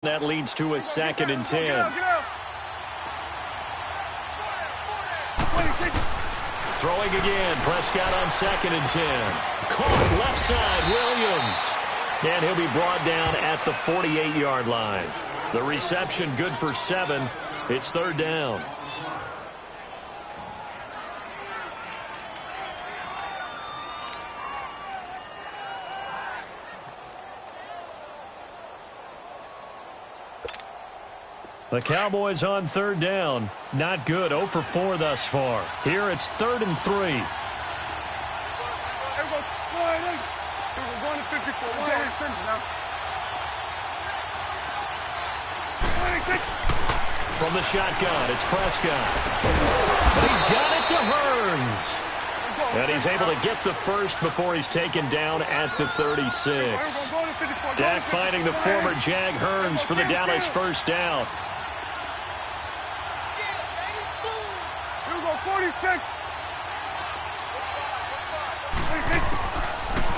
That leads to a 2nd and 10. Throwing again. Prescott on 2nd and 10. Caught left side. Williams. And he'll be brought down at the 48-yard line. The reception good for 7. It's 3rd down. The Cowboys on 3rd down. Not good. 0 for 4 thus far. Here it's 3rd and 3. From the shotgun, it's Prescott. And he's got it to Hearns. And he's able to get the first before he's taken down at the 36. Dak finding the former Jag Hearns for the Dallas first down.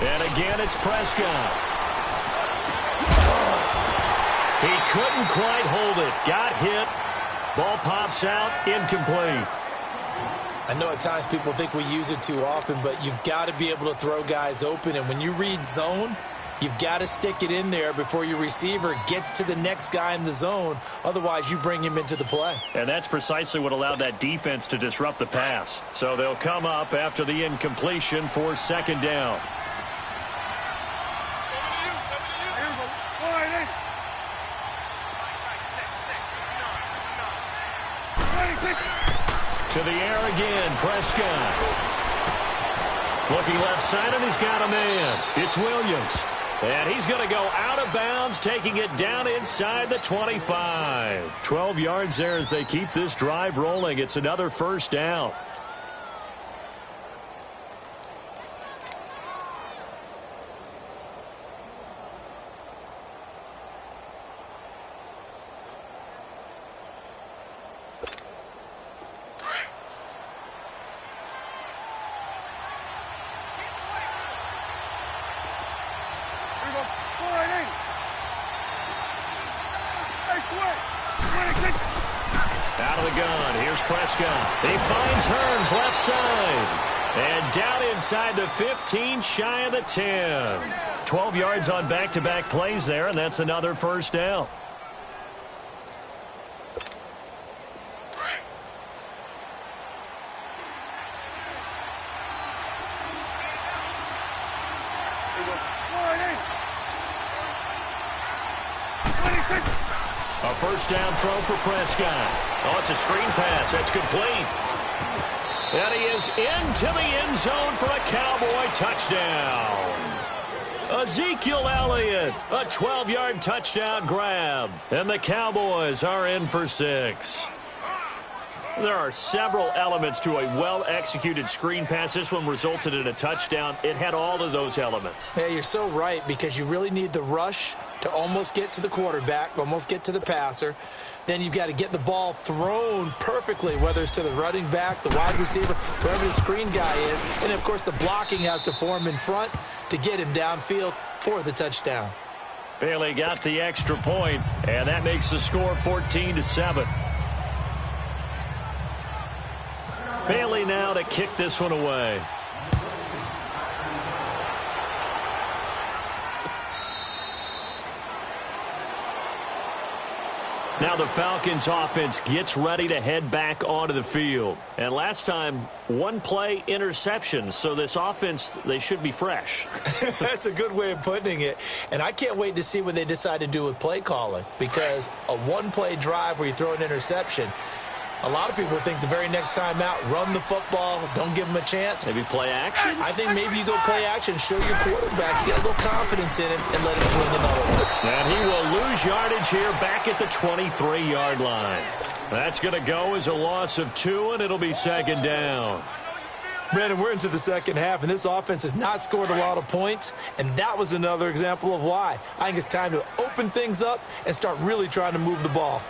And again, it's Prescott. He couldn't quite hold it. Got hit. Ball pops out. Incomplete. I know at times people think we use it too often, but you've got to be able to throw guys open. And when you read zone, you've got to stick it in there before your receiver gets to the next guy in the zone. Otherwise, you bring him into the play. And that's precisely what allowed that defense to disrupt the pass. So they'll come up after the incompletion for 2nd down. To the air again, Prescott. Looking left side, and he's got a man. It's Williams. And he's going to go out of bounds, taking it down inside the 25. 12 yards there as they keep this drive rolling. It's another first down. Out of the gun, here's Prescott. He finds Hearns left side. And down inside the 15, shy of the 10. 12 yards on back-to-back plays there, and that's another first down. A first down throw for Prescott. Oh, it's a screen pass. That's complete. And he is into the end zone for a Cowboy touchdown. Ezekiel Elliott, a 12-yard touchdown grab. And the Cowboys are in for 6. There are several elements to a well-executed screen pass. This one resulted in a touchdown. It had all of those elements. Yeah, you're so right, because you really need the rush to almost get to the quarterback, almost get to the passer. Then you've got to get the ball thrown perfectly, whether it's to the running back, the wide receiver, wherever the screen guy is. And, of course, the blocking has to form in front to get him downfield for the touchdown. Bailey got the extra point, and that makes the score 14-7. Bailey now to kick this one away. Now the Falcons offense gets ready to head back onto the field. And last time, one play interception. So this offense, they should be fresh. That's a good way of putting it. And I can't wait to see what they decide to do with play calling. Because a one-play drive where you throw an interception, a lot of people think the very next time out, run the football, don't give them a chance. Maybe play action? I think maybe you go play action, show your quarterback, get a little confidence in him, and let him swing another one. And he will lose yardage here back at the 23-yard line. That's going to go as a loss of 2, and it'll be 2nd down. Brandon, we're into the second half, and this offense has not scored a lot of points, and that was another example of why. I think it's time to open things up and start really trying to move the ball.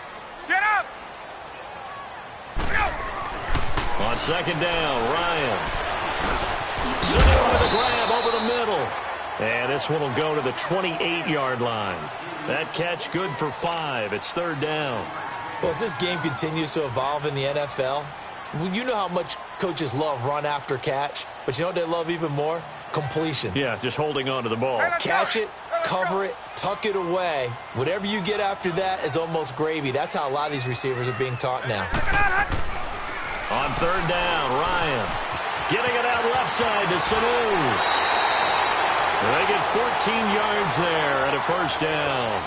Get up! On 2nd down, Ryan. Sitting with a grab over the middle. And this one will go to the 28-yard line. That catch good for 5. It's third down. Well, as this game continues to evolve in the NFL, you know how much coaches love run after catch, but you know what they love even more? Completions. Yeah, just holding on to the ball. Catch it, cover it, tuck it away. Whatever you get after that is almost gravy. That's how a lot of these receivers are being taught now. On third down, Ryan getting it out left side to Sanu. They get 14 yards there and a first down.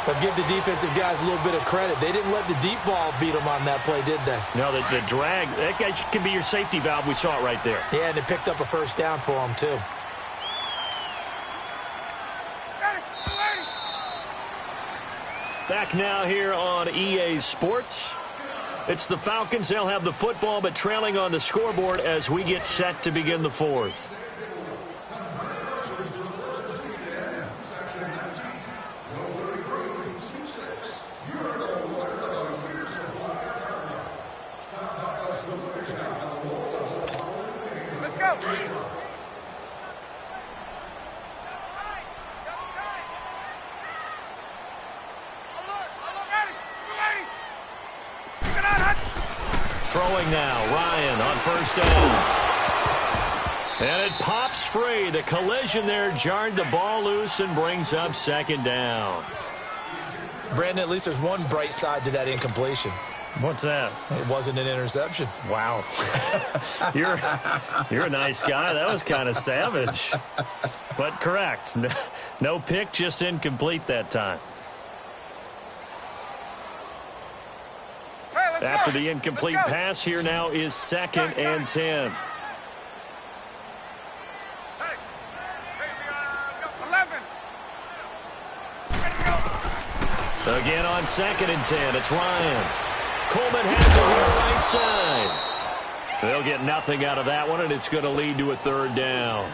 But give the defensive guys a little bit of credit. They didn't let the deep ball beat them on that play, did they? No, the drag, that guy can be your safety valve. We saw it right there. Yeah, and they picked up a first down for them, too. Back now here on EA Sports. It's the Falcons. They'll have the football, but trailing on the scoreboard as we get set to begin the fourth. Throwing now, Ryan on first down. And it pops free. The collision there jarred the ball loose and brings up second down. Brandon, at least there's one bright side to that incompletion. What's that? It wasn't an interception. Wow. You're a nice guy. That was kind of savage. But correct. No pick, just incomplete that time. After the incomplete pass, here now is 2nd and 10. Again on 2nd and 10, it's Ryan. Coleman has it here right side. They'll get nothing out of that one, and it's going to lead to a third down.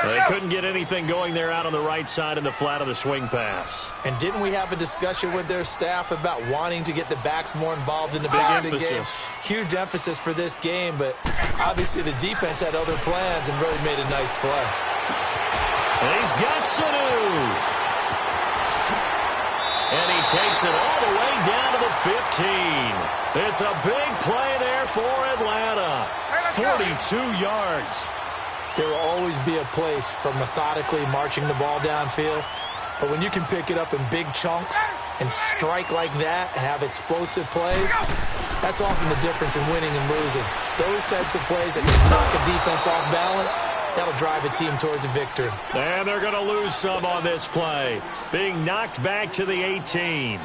They couldn't get anything going there out on the right side in the flat of the swing pass. And didn't we have a discussion with their staff about wanting to get the backs more involved in the passing game? Huge emphasis for this game, but obviously the defense had other plans and really made a nice play. And he's got Sanu. And he takes it all the way down to the 15. It's a big play there for Atlanta. 42 yards. There will always be a place for methodically marching the ball downfield. But when you can pick it up in big chunks and strike like that, have explosive plays, that's often the difference in winning and losing. Those types of plays that can knock a defense off balance, that'll drive a team towards a victory. And they're going to lose some on this play. Being knocked back to the 18.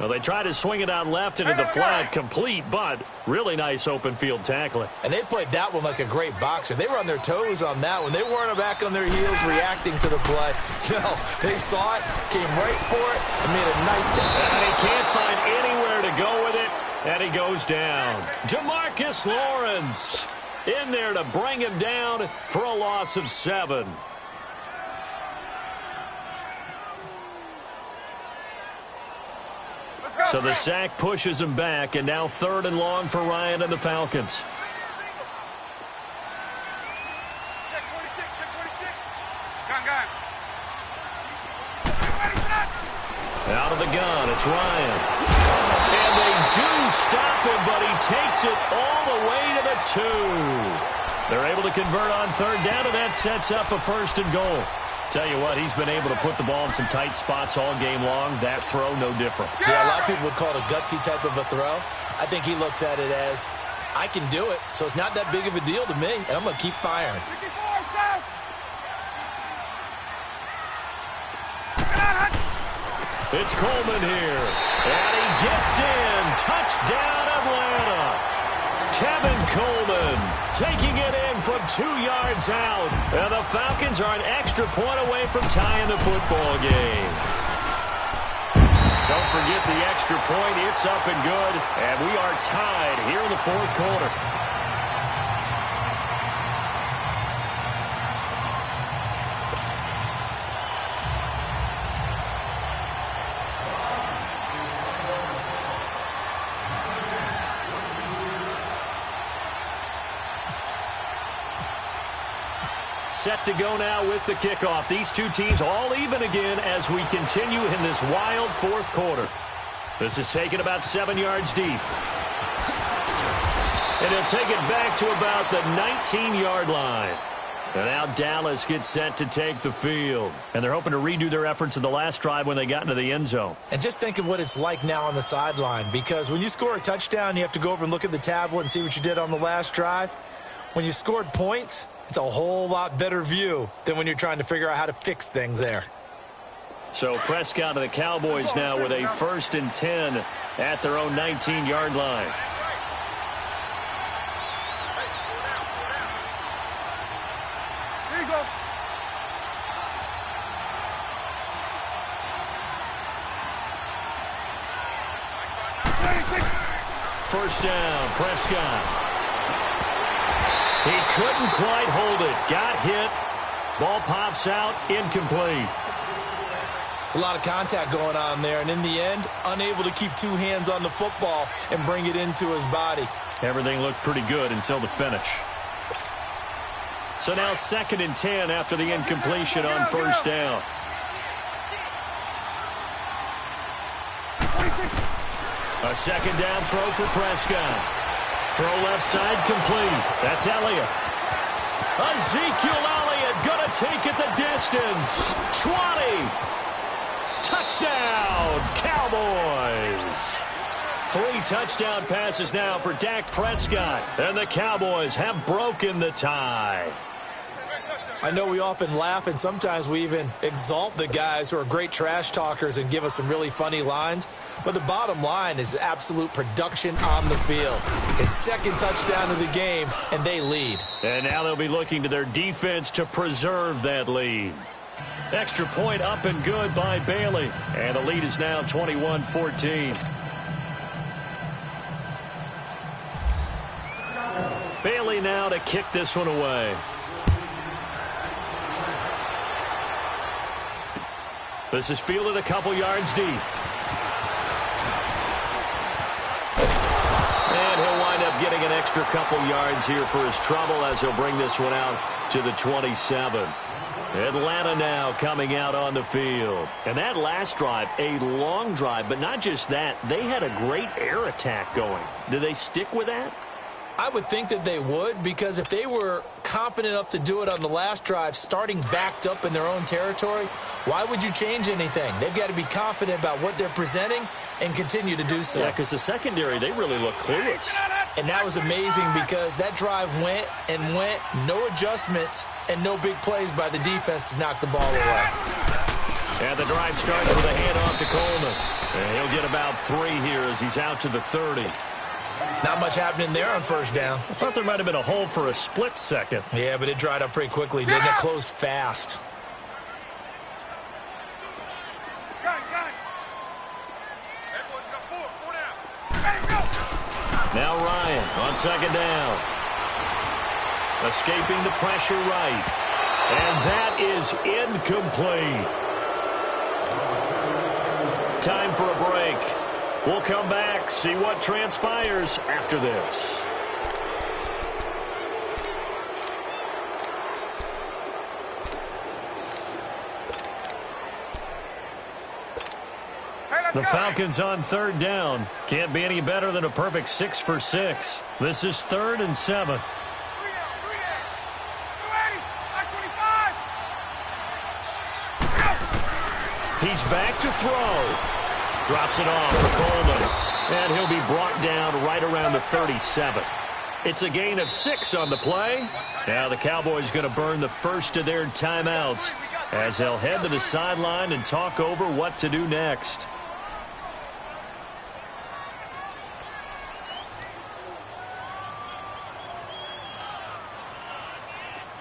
Well, they tried to swing it out left into the flat, complete, but really nice open field tackling. And they played that one like a great boxer. They were on their toes on that one. They weren't back on their heels reacting to the play. No, they saw it, came right for it, and made a nice tackle. And he can't find anywhere to go with it, and he goes down. Demarcus Lawrence in there to bring him down for a loss of 7. So the sack pushes him back, and now 3rd and long for Ryan and the Falcons. Check 26. Gun. Out of the gun, it's Ryan. And they do stop him, but he takes it all the way to the 2. They're able to convert on 3rd down, and that sets up a 1st and goal. Tell you what, he's been able to put the ball in some tight spots all game long. That throw, no different. Yeah, a lot of people would call it a gutsy type of a throw. I think he looks at it as, I can do it, so it's not that big of a deal to me, and I'm going to keep firing. It's Coleman here, and he gets in. Touchdown, Atlanta. Tevin Coleman taking it in from 2 yards out. And the Falcons are an extra point away from tying the football game. Don't forget the extra point. It's up and good. And we are tied here in the 4th quarter. set to go now with the kickoff. These two teams all even again as we continue in this wild fourth quarter. This is taken about 7 yards deep. And he'll take it back to about the 19-yard line. And now Dallas gets set to take the field. And they're hoping to redo their efforts in the last drive when they got into the end zone. And just think of what it's like now on the sideline, because when you score a touchdown, you have to go over and look at the tablet and see what you did on the last drive. When you scored points, it's a whole lot better view than when you're trying to figure out how to fix things there. So Prescott and the Cowboys now with a 1st and 10 at their own 19-yard line. Here you go. First down, Prescott. He couldn't quite hold it. Got hit. Ball pops out, incomplete. It's a lot of contact going on there, and in the end, unable to keep two hands on the football and bring it into his body. Everything looked pretty good until the finish. So now 2nd and 10 after the incompletion on first down. A second down throw for Prescott. Throw left side complete. That's Elliott. Ezekiel Elliott going to take it the distance. 20. Touchdown, Cowboys. 3 touchdown passes now for Dak Prescott. And the Cowboys have broken the tie. I know we often laugh, and sometimes we even exalt the guys who are great trash talkers and give us some really funny lines. But the bottom line is absolute production on the field. His 2nd touchdown of the game, and they lead. And now they'll be looking to their defense to preserve that lead. Extra point up and good by Bailey. And the lead is now 21-14. Bailey now to kick this one away. This is fielded a couple yards deep. And he'll wind up getting an extra couple yards here for his trouble as he'll bring this one out to the 27. Atlanta now coming out on the field. And that last drive, a long drive, but not just that. They had a great air attack going. Do they stick with that? I would think that they would, because if they were confident enough to do it on the last drive, starting backed up in their own territory, why would you change anything? They've got to be confident about what they're presenting and continue to do so. Yeah, because the secondary, they really look clueless. And that was amazing because that drive went and went, no adjustments and no big plays by the defense to knock the ball away. And the drive starts with a handoff to Coleman. And he'll get about 3 here as he's out to the 30. Not much happening there on first down. I thought there might have been a hole for a split second. Yeah, but it dried up pretty quickly, didn't it? Closed fast. Gun. That boy's got 4 down. Ready, go. Now Ryan on second down. Escaping the pressure right. And that is incomplete. Time for a break. We'll come back, see what transpires after this. The Falcons on third down. Can't be any better than a perfect 6 for 6. This is 3rd and 7. He's back to throw. Drops it off for Coleman. And he'll be brought down right around the 37. It's a gain of 6 on the play. Now the Cowboys going to burn the first of their timeouts as they'll head to the sideline and talk over what to do next.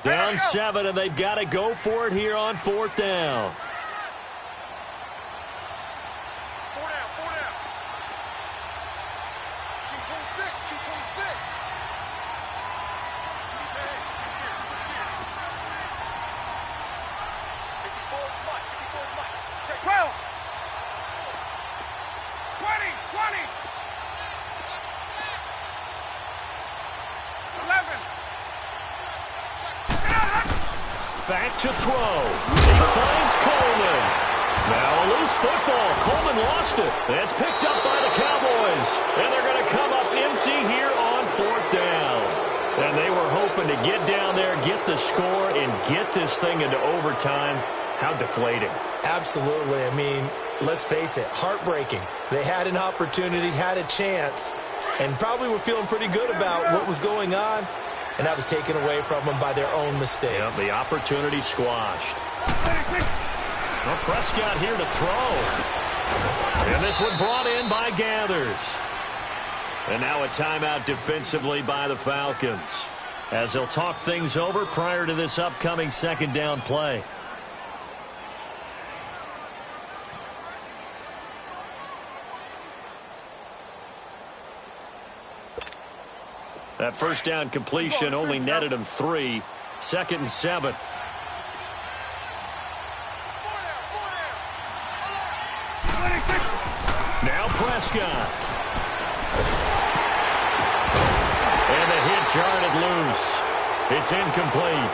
Down 7, and they've got to go for it here on 4th down. 4 down. Key 26. 54 is Mike. Check 12. 20. 11. Back to throw. He finds Coleman. Now a loose football. Coleman lost it. That's picked up by the Cowboys. And they're going to come up empty here on 4th down. And they were hoping to get down there, get the score, and get this thing into overtime. How deflating. Absolutely. I mean, let's face it, heartbreaking. They had an opportunity, had a chance, and probably were feeling pretty good about what was going on, and that was taken away from them by their own mistake. Yep, the opportunity squashed. Well, Prescott here to throw. And this one brought in by Gathers. And now a timeout defensively by the Falcons, as they'll talk things over prior to this upcoming 2nd down play. That 1st down completion only netted him 3. 2nd and 7. Now Prescott. And the hit jarred loose. It's incomplete.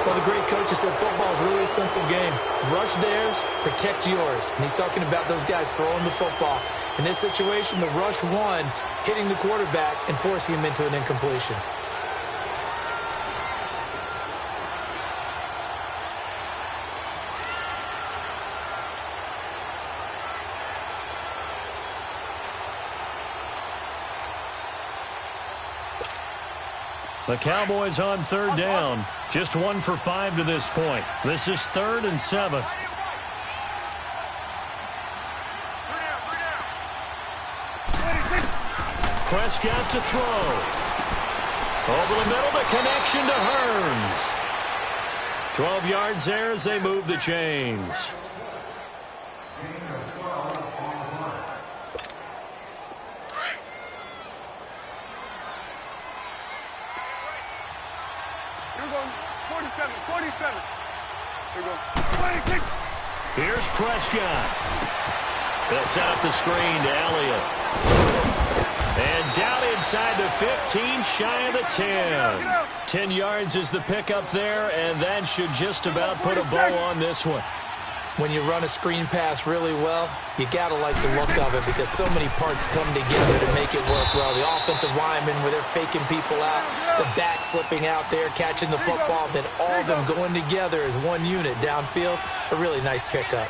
Well, the great coach has said football is really a simple game. Rush theirs, protect yours. And he's talking about those guys throwing the football. In this situation, the rush one, hitting the quarterback and forcing him into an incompletion. The Cowboys on 3rd down. Just 1 for 5 to this point. This is 3rd and 7. Prescott to throw. Over the middle, the connection to Hearns. 12 yards there as they move the chains. Here's Prescott. They'll set up the screen to Elliott. And down inside the 15, shy of the 10. 10 yards is the pickup there, and that should just about put a bow on this one. When you run a screen pass really well, you got to like the look of it because so many parts come together to make it work well. The offensive linemen, where they're faking people out, the back slipping out there, catching the football, then all of them going together as one unit downfield. A really nice pickup.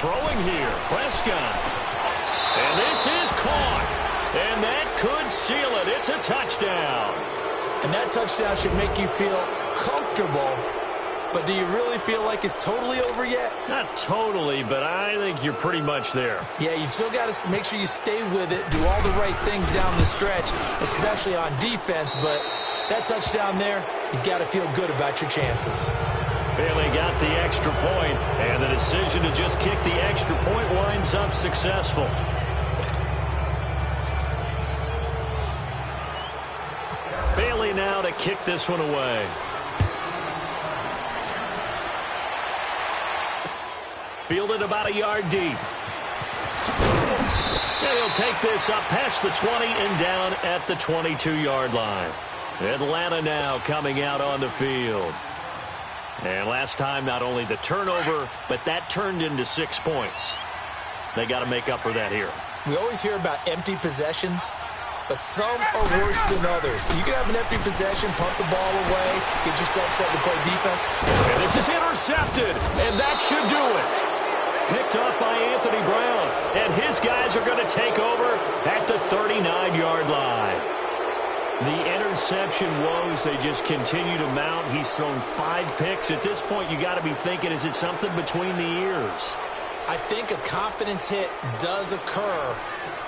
Throwing here, Prescott. And this is caught. And that could seal it. It's a touchdown. And that touchdown should make you feel comfortable. But do you really feel like it's totally over yet? Not totally, but I think you're pretty much there. Yeah, you've still got to make sure you stay with it, do all the right things down the stretch, especially on defense. But that touchdown there, you've got to feel good about your chances. Bailey got the extra point, and the decision to just kick the extra point winds up successful. Bailey now to kick this one away. Fielded about a yard deep. And he'll take this up past the 20 and down at the 22-yard line. Atlanta now coming out on the field. And last time, not only the turnover, but that turned into 6 points. They got to make up for that here. We always hear about empty possessions, but some are worse than others. You can have an empty possession, punt the ball away, get yourself set to play defense. And this is intercepted, and that should do it. Picked up by Anthony Brown, and his guys are going to take over at the 39-yard line. The interception woes, they just continue to mount. He's thrown 5 picks. At this point, you got to be thinking, is it something between the ears? I think a confidence hit does occur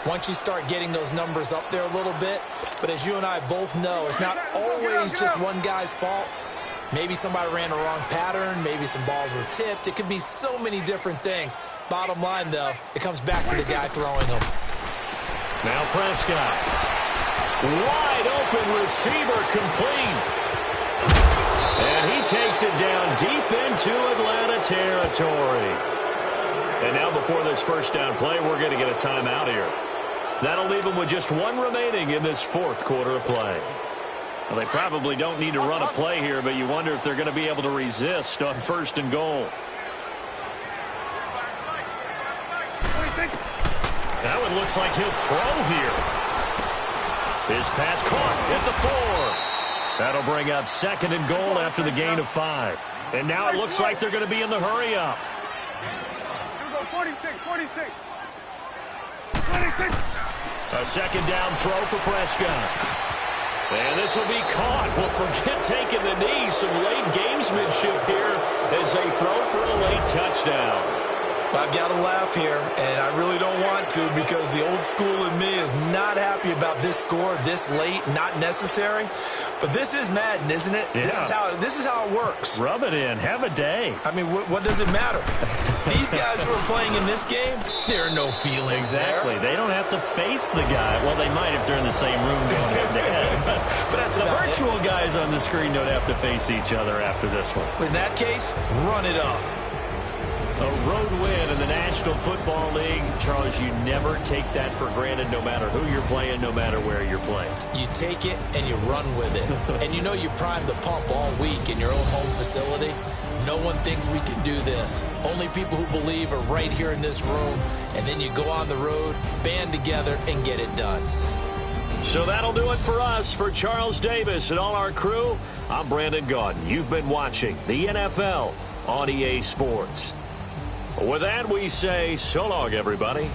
once you start getting those numbers up there a little bit. But as you and I both know, it's not always just one guy's fault. Maybe somebody ran the wrong pattern. Maybe some balls were tipped. It could be so many different things. Bottom line, though, it comes back to the guy throwing them. Now Prescott. Wide open receiver complete. And he takes it down deep into Atlanta territory. And now before this first down play, we're going to get a timeout here. That'll leave him with just 1 remaining in this 4th quarter of play. Well, they probably don't need to run a play here, but you wonder if they're going to be able to resist on 1st and goal. Now it looks like he'll throw here. His pass caught at the 4. That'll bring up 2nd and goal after the gain of 5. And now it looks like they're going to be in the hurry-up. 46. A 2nd down throw for Prescott. And this will be caught. Well, forget taking the knee. Some late gamesmanship here as they throw for a late touchdown. I've got to laugh here, and I really don't want to because the old school in me is not happy about this score this late, not necessary. But this is Madden, isn't it? Yeah. This is how it works. Rub it in. Have a day. I mean, what does it matter? These guys who are playing in this game, there are no feelings exactly. there. They don't have to face the guy. Well, they might if they're in the same room going head-to-head. But that's the about virtual it. Guys on the screen don't have to face each other after this one. In that case, run it up. A road win in the National Football League. Charles, you never take that for granted no matter who you're playing, no matter where you're playing. You take it and you run with it. And you know you primed the pump all week in your own home facility. No one thinks we can do this. Only people who believe are right here in this room. And then you go on the road, band together, and get it done. So that'll do it for us. For Charles Davis and all our crew, I'm Brandon Gaudin. You've been watching the NFL on EA Sports. With that, we say so long, everybody.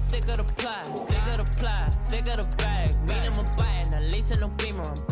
Thicker the pie, thicker the bag. Meet him a bite, and at least in no beamer, I'm